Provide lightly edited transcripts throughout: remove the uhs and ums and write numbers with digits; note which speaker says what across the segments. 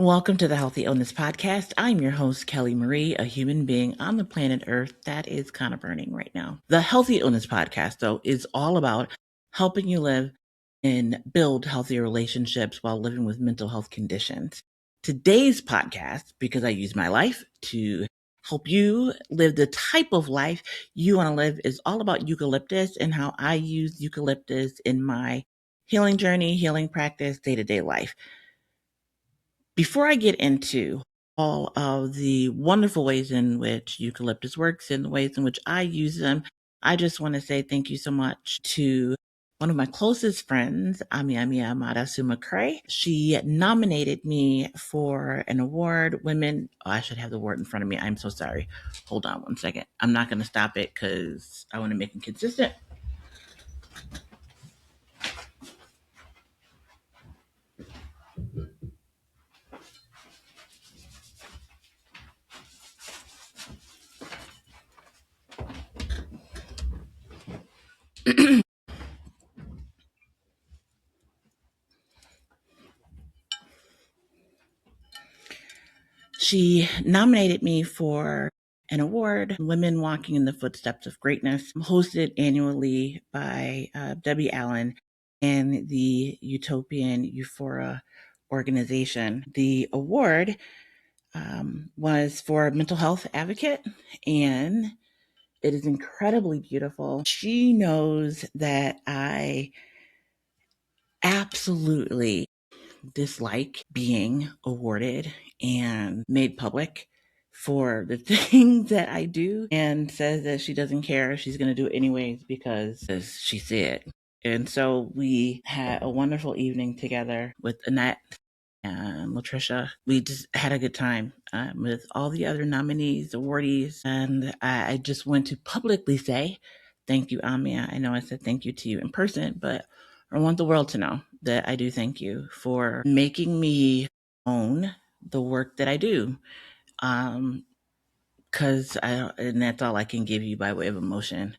Speaker 1: Welcome to the Healthy Illness Podcast. I'm your host, Kelly Marie, a human being on the planet Earth that is kind of burning right now. The Healthy Illness Podcast, though, is all about helping you live and build healthier relationships while living with mental health conditions. Today's podcast, because I use my life to help you live the type of life you want to live, is all about eucalyptus and how I use eucalyptus in my healing journey, healing practice, day-to-day life. Before I get into all of the wonderful ways in which eucalyptus works and the ways in which I use them, I just want to say thank you so much to one of my closest friends, Ami Amada Sumakray. She nominated me for an award, I should have the word in front of me. I'm so sorry. Hold on one second. I'm not going to stop it because I want to make it consistent. She nominated me for an award, Women Walking in the Footsteps of Greatness, hosted annually by Debbie Allen and the Utopian Euphoria organization. The award was for a mental health advocate, and it is incredibly beautiful. She knows that I absolutely dislike being awarded and made public for the things that I do, and says that she doesn't care. She's going to do it anyways because, as she said. And so we had a wonderful evening together with Annette and Latricia. We just had a good time with all the other nominees, awardees, and I just want to publicly say thank you, Amia. I know I said thank you to you in person, but I want the world to know that I do thank you for making me own the work that I do. Because and that's all I can give you by way of emotion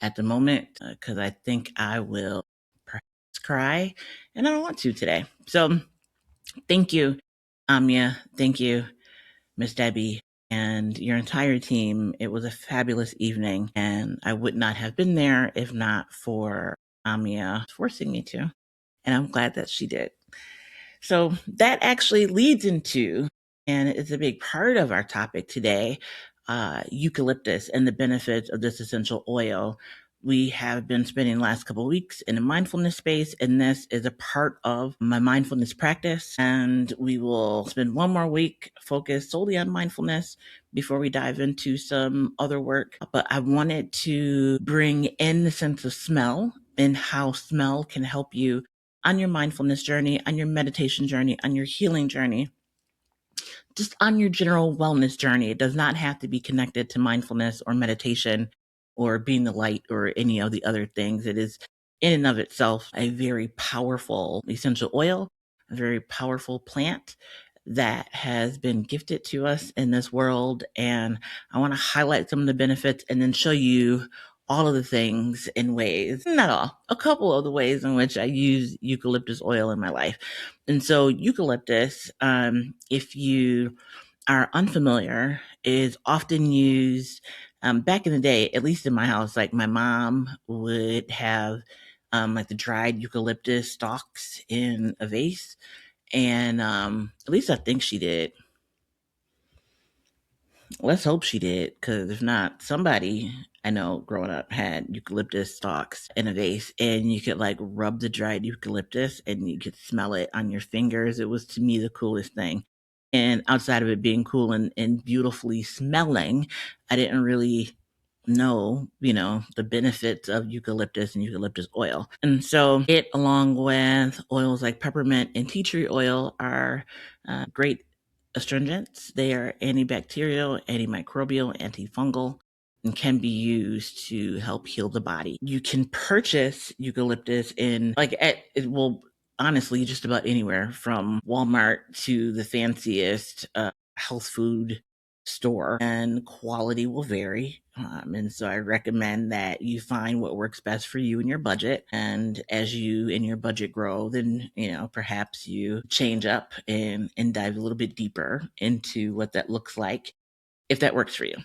Speaker 1: at the moment, because I think I will perhaps cry, and I don't want to today. So thank you, Amia. Thank you, Miss Debbie, and your entire team. It was a fabulous evening, and I would not have been there if not for Amia forcing me to. And I'm glad that she did. So that actually leads into, and it's a big part of our topic today, eucalyptus and the benefits of this essential oil. We have been spending the last couple of weeks in a mindfulness space, and this is a part of my mindfulness practice. And we will spend one more week focused solely on mindfulness before we dive into some other work. But I wanted to bring in the sense of smell and how smell can help you on your mindfulness journey, on your meditation journey, on your healing journey, just on your general wellness journey. It does not have to be connected to mindfulness or meditation or being the light or any of the other things. It is in and of itself a very powerful essential oil, a very powerful plant that has been gifted to us in this world. And I want to highlight some of the benefits and then show you all of the things in ways, not all, a couple of the ways in which I use eucalyptus oil in my life. And so eucalyptus, if you are unfamiliar, is often used back in the day, at least in my house. Like my mom would have like the dried eucalyptus stalks in a vase. And at least I think she did. Let's hope she did, because if not, somebody I know growing up had eucalyptus stalks in a vase, and you could like rub the dried eucalyptus and you could smell it on your fingers. It was to me the coolest thing. And outside of it being cool and beautifully smelling, I didn't really know, the benefits of eucalyptus and eucalyptus oil. And so it, along with oils like peppermint and tea tree oil, are great astringents. They are antibacterial, antimicrobial, antifungal, and can be used to help heal the body. You can purchase eucalyptus honestly, just about anywhere from Walmart to the fanciest health food store, and quality will vary. And so I recommend that you find what works best for you and your budget. And as you and your budget grow, then, perhaps you change up and dive a little bit deeper into what that looks like if that works for you.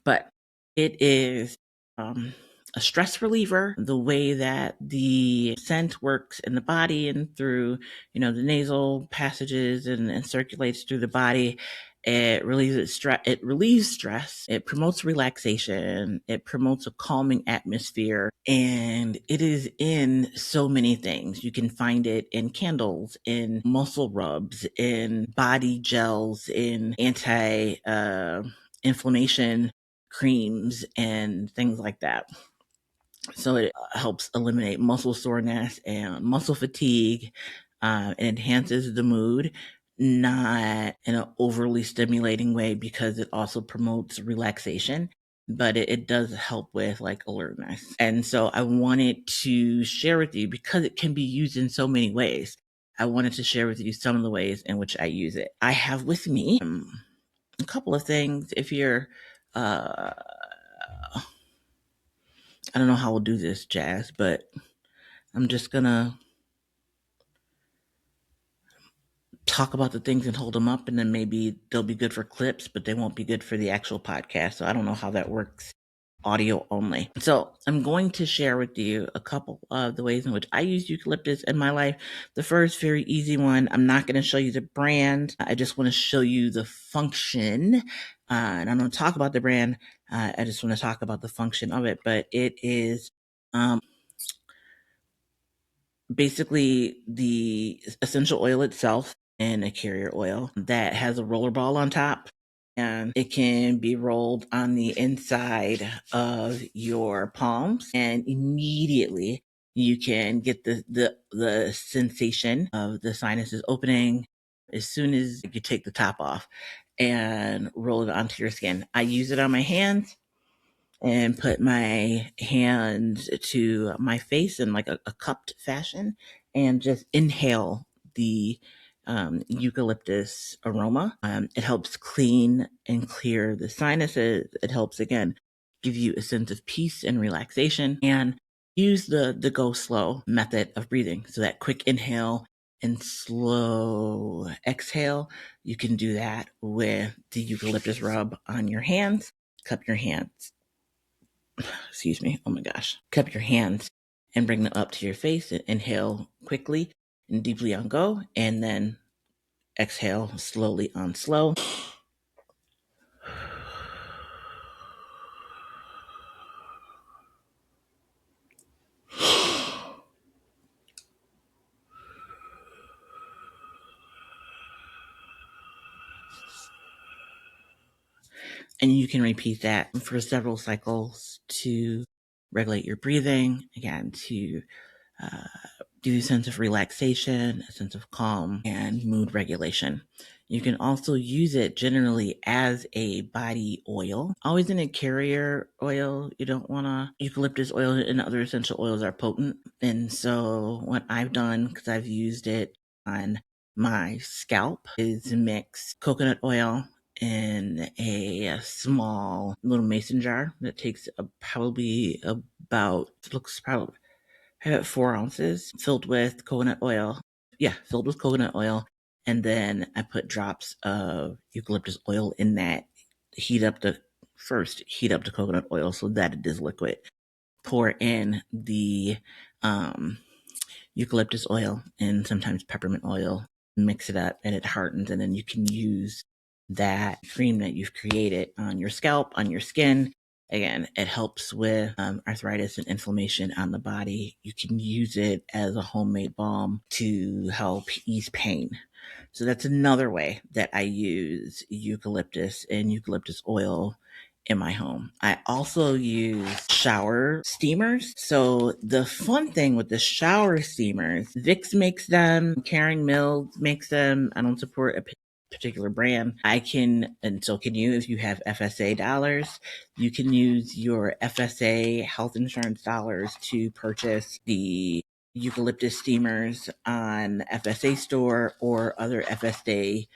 Speaker 1: But it is a stress reliever. The way that the scent works in the body and through, the nasal passages and circulates through the body. It relieves stress. It relieves stress. It promotes relaxation. It promotes a calming atmosphere, and it is in so many things. You can find it in candles, in muscle rubs, in body gels, in anti-inflammation creams, and things like that. So it helps eliminate muscle soreness and muscle fatigue. It enhances the mood, not in an overly stimulating way, because it also promotes relaxation, but it does help with like alertness. And so I wanted to share with you, because it can be used in so many ways. I wanted to share with you some of the ways in which I use it. I have with me a couple of things. If you're I don't know how we'll do this, Jazz, but I'm just gonna talk about the things and hold them up, and then maybe they'll be good for clips, but they won't be good for the actual podcast. So I don't know how that works, audio only. So I'm going to share with you a couple of the ways in which I use eucalyptus in my life. The first, very easy one, I'm not going to show you the brand. I just want to show you the function. And I'm going to talk about the brand. I just want to talk about the function of it, but it is basically the essential oil itself and a carrier oil that has a roller ball on top, and it can be rolled on the inside of your palms, and immediately you can get the sensation of the sinuses opening as soon as you take the top off and roll it onto your skin. I use it on my hands and put my hand to my face in like a cupped fashion and just inhale the eucalyptus aroma. It helps clean and clear the sinuses. It helps, again, give you a sense of peace and relaxation. And use the go slow method of breathing. So that quick inhale and slow exhale, you can do that with the eucalyptus rub on your hands. Cup your hands. Excuse me. Oh my gosh. Cup your hands and bring them up to your face, and inhale quickly and deeply on go, and then exhale slowly on slow. And you can repeat that for several cycles to regulate your breathing, again, to give you a sense of relaxation, a sense of calm, and mood regulation. You can also use it generally as a body oil, always in a carrier oil. You don't want to, eucalyptus oil and other essential oils are potent. And so what I've done, because I've used it on my scalp, is mix coconut oil in a small little mason jar that takes probably about, looks probably about 4 ounces, filled with coconut oil. Yeah, filled with coconut oil. And then I put drops of eucalyptus oil in that. Heat up the coconut oil so that it is liquid. Pour in the eucalyptus oil and sometimes peppermint oil. Mix it up and it hardens, and then you can use that cream that you've created on your scalp, on your skin. Again, it helps with arthritis and inflammation on the body. You can use it as a homemade balm to help ease pain. So that's another way that I use eucalyptus and eucalyptus oil in my home. I also use shower steamers. So the fun thing with the shower steamers, Vicks makes them, Karen Mills makes them. I don't support a particular brand. I can, and so can you, if you have FSA dollars, you can use your FSA health insurance dollars to purchase the eucalyptus steamers on FSA store or other FSA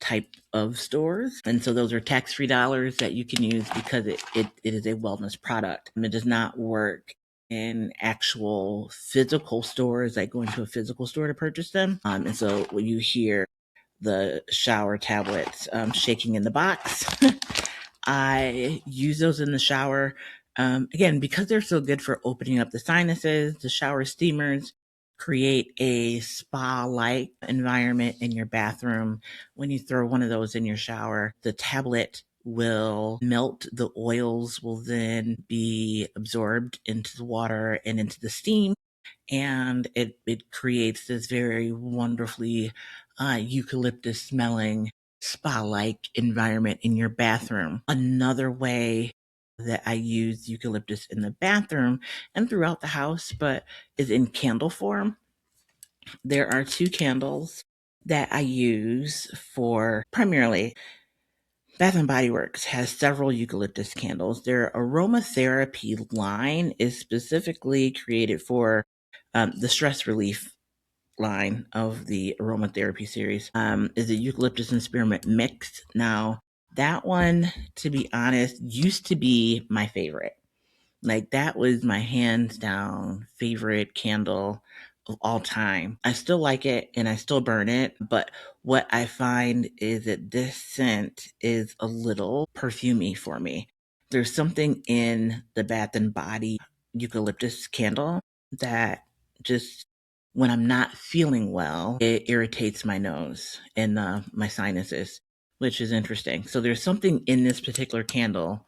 Speaker 1: type of stores. And so those are tax-free dollars that you can use because it is a wellness product. It does not work in actual physical stores, like going to a physical store to purchase them. And so when you hear the shower tablets shaking in the box, I use those in the shower. Again, because they're so good for opening up the sinuses, the shower steamers create a spa-like environment in your bathroom. When you throw one of those in your shower, the tablet will melt, the oils will then be absorbed into the water and into the steam, and it creates this very wonderfully eucalyptus smelling spa-like environment in your bathroom. Another way that I use eucalyptus in the bathroom and throughout the house, but is in candle form. There are 2 candles that I use for primarily. Bath and Body Works has several eucalyptus candles. Their aromatherapy line is specifically created for the stress relief line of the aromatherapy series. Is a eucalyptus and spearmint mix. Now, that one, to be honest, used to be my favorite. Like, that was my hands down favorite candle of all time. I still like it and I still burn it, but what I find is that this scent is a little perfumey for me. There's something in the Bath and Body eucalyptus candle that just, when I'm not feeling well, it irritates my nose and my sinuses, which is interesting. So there's something in this particular candle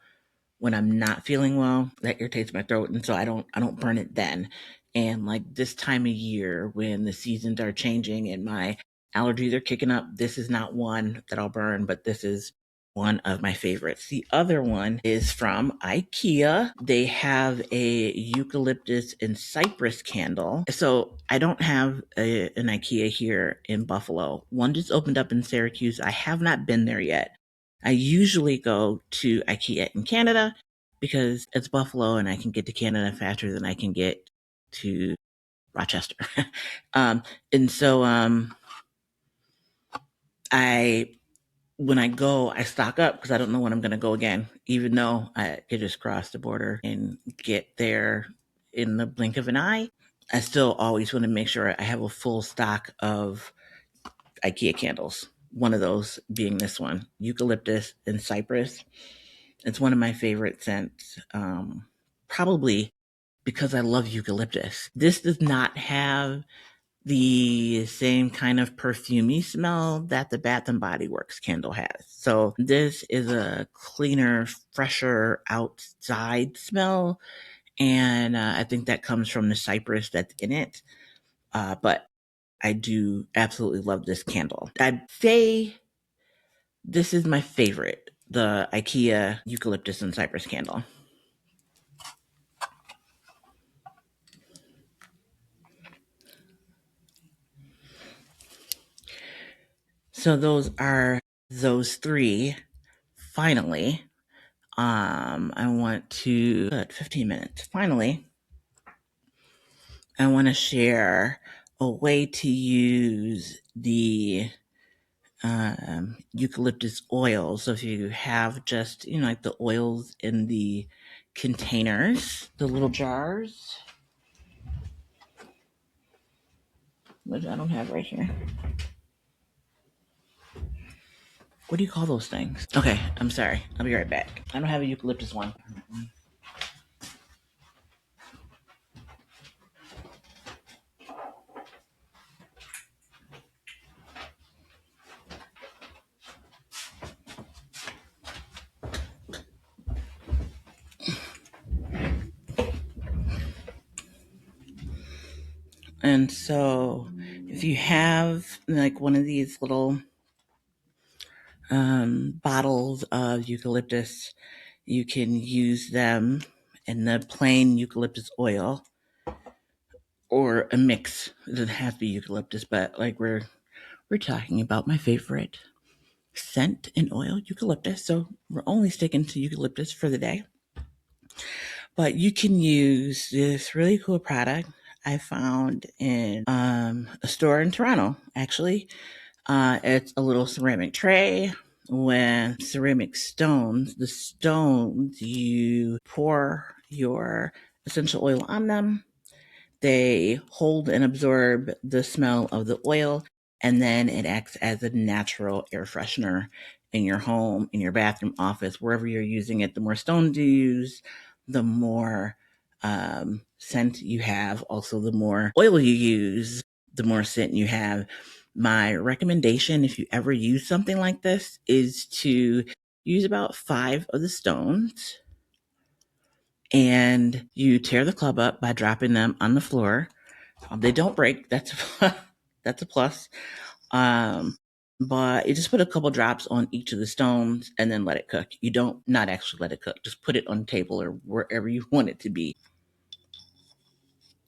Speaker 1: when I'm not feeling well that irritates my throat, and so I don't burn it then. And like this time of year when the seasons are changing and my allergies are kicking up, this is not one that I'll burn, but this is one of my favorites. The other one is from IKEA. They have a eucalyptus and cypress candle. So I don't have an IKEA here in Buffalo. One just opened up in Syracuse. I have not been there yet. I usually go to IKEA in Canada because it's Buffalo and I can get to Canada faster than I can get to Rochester. And so I when I go, I stock up because I don't know when I'm going to go again, even though I could just cross the border and get there in the blink of an eye. I still always want to make sure I have a full stock of IKEA candles. One of those being this one, eucalyptus and cypress. It's one of my favorite scents, probably because I love eucalyptus. This does not have the same kind of perfumey smell that the Bath and Body Works candle has. So this is a cleaner, fresher outside smell, and I think that comes from the cypress that's in it. But I do absolutely love this candle. I'd say this is my favorite, the IKEA eucalyptus and cypress candle. So those are those 3. Finally, I want to, good, 15 minutes. Finally, I want to share a way to use the eucalyptus oil. So if you have just, like the oils in the containers, the little jars, which I don't have right here. What do you call those things? Okay, I'm sorry. I'll be right back. I don't have a eucalyptus one. And so if you have like one of these little bottles of eucalyptus, you can use them in the plain eucalyptus oil or a mix. It doesn't have to be eucalyptus, but like we're talking about my favorite scent in oil, eucalyptus. So we're only sticking to eucalyptus for the day. But you can use this really cool product I found in a store in Toronto, actually. It's a little ceramic tray with ceramic stones. The stones, you pour your essential oil on them. They hold and absorb the smell of the oil, and then it acts as a natural air freshener in your home, in your bathroom, office, wherever you're using it. The more stones you use, the more scent you have. Also, the more oil you use, the more scent you have. My recommendation, if you ever use something like this, is to use about 5 of the stones, and you tear the club up by dropping them on the floor. They don't break. That's that's a plus. Um, but you just put a couple drops on each of the stones and then let it cook. You don't not actually let it cook. Just put it on the table or wherever you want it to be.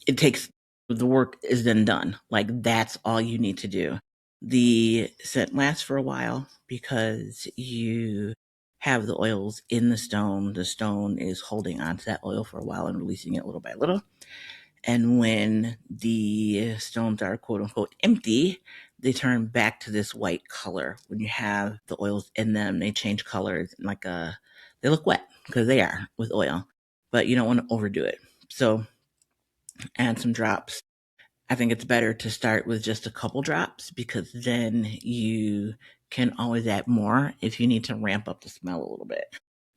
Speaker 1: It takes the work is then done. Like that's all you need to do. The scent lasts for a while because you have the oils in the stone. The stone is holding onto that oil for a while and releasing it little by little. And when the stones are quote unquote empty, they turn back to this white color. When you have the oils in them, they change colors they look wet because they are with oil, but you don't want to overdo it. So add some drops. I think it's better to start with just a couple drops because then you can always add more if you need to ramp up the smell a little bit.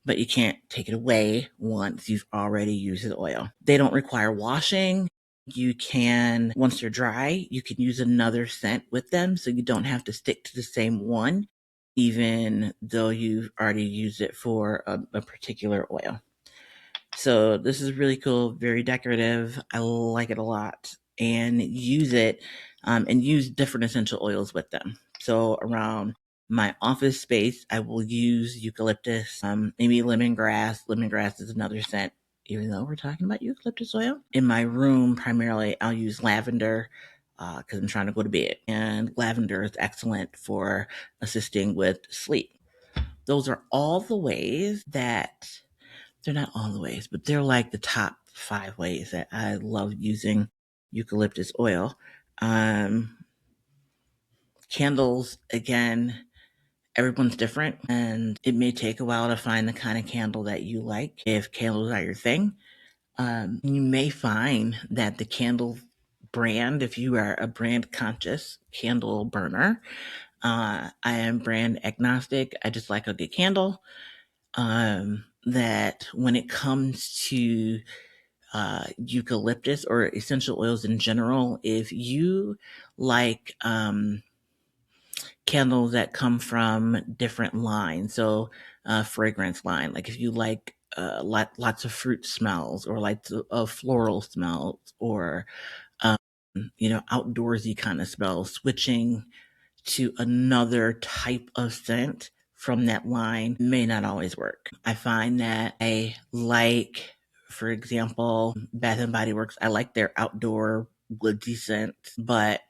Speaker 1: But you can't take it away once you've already used the oil. They don't require washing. You can, once they're dry, you can use another scent with them so you don't have to stick to the same one, even though you've already used it for a particular oil. So this is really cool, very decorative. I like it a lot, and use it and use different essential oils with them. So around my office space, I will use eucalyptus, maybe lemongrass. Lemongrass is another scent, even though we're talking about eucalyptus oil. In my room, primarily, I'll use lavender because I'm trying to go to bed. And lavender is excellent for assisting with sleep. Those are all the ways that they're not all the ways, but they're like the top 5 ways that I love using eucalyptus oil. Um, Candles, again, everyone's different, and it may take a while to find the kind of candle that you like. If candles are your thing, you may find that the candle brand, if you are a brand conscious candle burner, I am brand agnostic. I just like a good candle. That when it comes to eucalyptus or essential oils in general, if you like candles that come from different lines, so fragrance line, like if you like lots of fruit smells or like floral smells or outdoorsy kind of smells, switching to another type of scent from that line may not always work. I find that I like, for example, Bath and Body Works, I like their outdoor woodsy scents,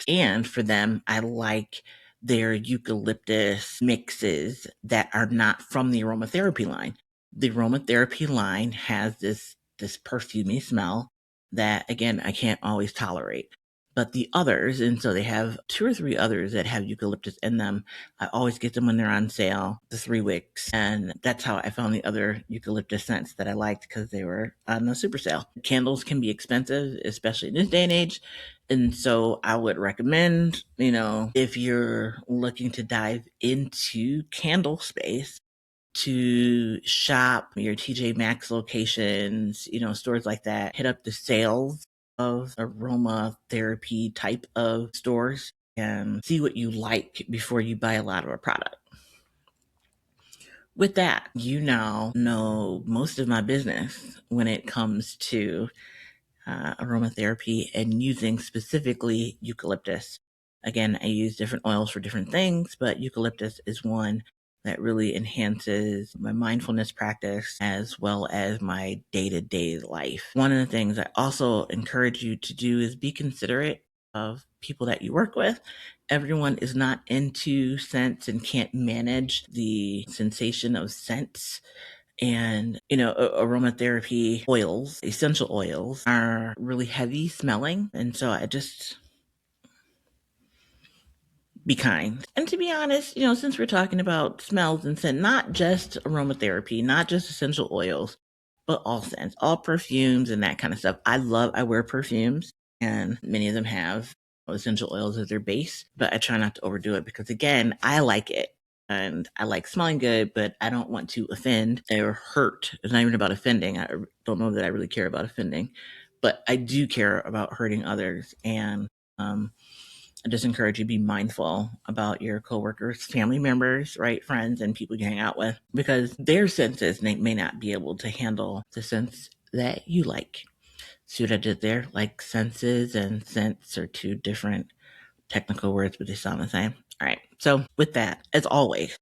Speaker 1: and for them, I like their eucalyptus mixes that are not from the aromatherapy line. The aromatherapy line has this perfumey smell that again I can't always tolerate. But the others, and so they have 2 or 3 others that have eucalyptus in them. I always get them when they're on sale, the 3 wicks. And that's how I found the other eucalyptus scents that I liked because they were on the super sale. Candles can be expensive, especially in this day and age. And so I would recommend, if you're looking to dive into candle space, to shop your TJ Maxx locations, stores like that, hit up the sales of aromatherapy type of stores and see what you like before you buy a lot of a product. With that, you now know most of my business when it comes to aromatherapy and using specifically eucalyptus. Again, I use different oils for different things, but eucalyptus is one that really enhances my mindfulness practice as well as my day-to-day life. One of the things I also encourage you to do is be considerate of people that you work with. Everyone is not into scents and can't manage the sensation of scents. And, aromatherapy oils, essential oils, are really heavy smelling. And so I just be kind. And to be honest, since we're talking about smells and scent, not just aromatherapy, not just essential oils, but all scents, all perfumes and that kind of stuff. I wear perfumes, and many of them have essential oils as their base, but I try not to overdo it because, again, I like it. And I like smelling good, but I don't want to offend or hurt. It's not even about offending. I don't know that I really care about offending, but I do care about hurting others. And I just encourage you to be mindful about your coworkers, family members, right, friends, and people you hang out with, because their senses may not be able to handle the sense that you like. See what I did there? Like, senses and sense are two different technical words, but they sound the same. All right. So with that, as always,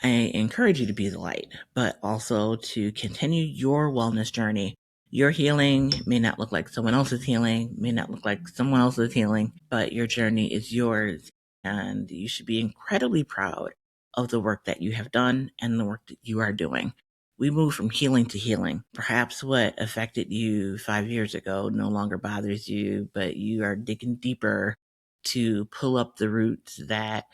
Speaker 1: I encourage you to be the light, but also to continue your wellness journey. Your healing may not look like someone else's healing, may not look like someone else's healing, but your journey is yours. And you should be incredibly proud of the work that you have done and the work that you are doing. We move from healing to healing. Perhaps what affected you 5 years ago no longer bothers you, but you are digging deeper to pull up the roots that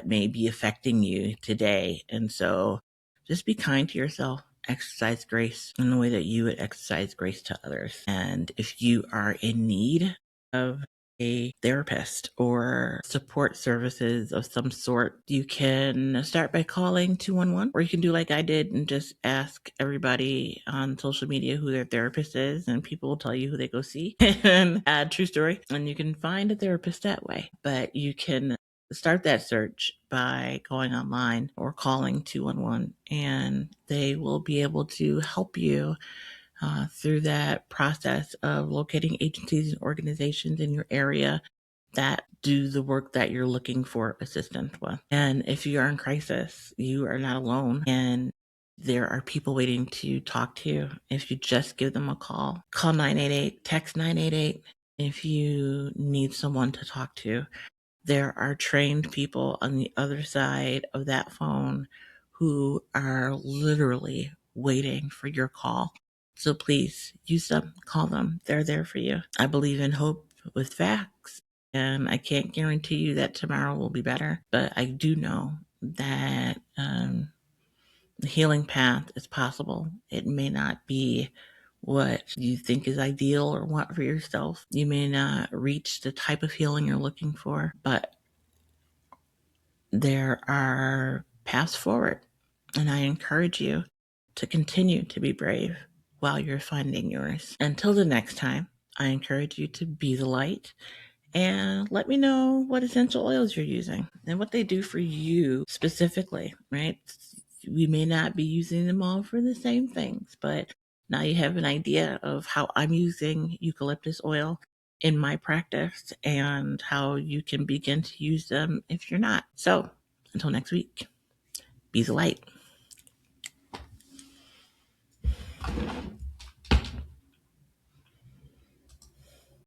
Speaker 1: may be affecting you today. And so just be kind to yourself. Exercise grace in the way that you would exercise grace to others. And if you are in need of a therapist or support services of some sort, you can start by calling 211, or you can do like I did and just ask everybody on social media who their therapist is, and people will tell you who they go see. And true story. And you can find a therapist that way. But you can start that search by going online or calling 211, and they will be able to help you through that process of locating agencies and organizations in your area that do the work that you're looking for assistance with. And if you are in crisis, you are not alone, and there are people waiting to talk to you. If you just give them a call 988, text 988 if you need someone to talk to. There are trained people on the other side of that phone who are literally waiting for your call. So please use them, call them. They're there for you. I believe in hope with facts, and I can't guarantee you that tomorrow will be better, but I do know that the healing path is possible. It may not be what you think is ideal or want for yourself. You may not reach the type of healing you're looking for, but there are paths forward. And I encourage you to continue to be brave while you're finding yours. Until the next time, I encourage you to be the light, and let me know what essential oils you're using and what they do for you specifically, right? We may not be using them all for the same things, but now you have an idea of how I'm using eucalyptus oil in my practice and how you can begin to use them if you're not. So until next week, be the light.